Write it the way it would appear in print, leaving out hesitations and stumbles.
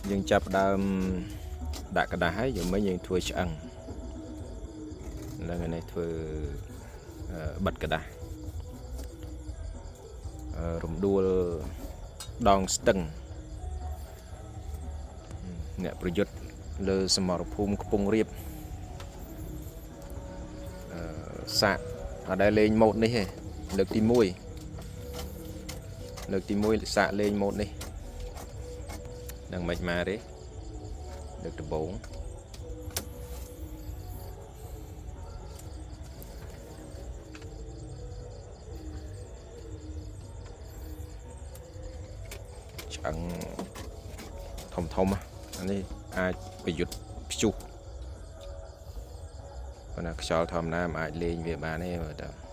dương chập đam đã cả đá hay giống mấy dương thui chẳng là người này thui bật cả đá rụng đua đòn stưng nèประยุทธ์លើសមរភូមិកំពង់រាបសាកអត់ដែលលេងម៉ូតនេះទេលើកទី1សាកលេងម៉ូតនេះនឹងមិនមកទេលើកដំបូងឆ្អឹងធំអានេះអាចប្រយុទ្ធព្យុះប៉ុន្តែខ្យល់ធម្មតាមិនអាចលេងវាបានទេមើលតើ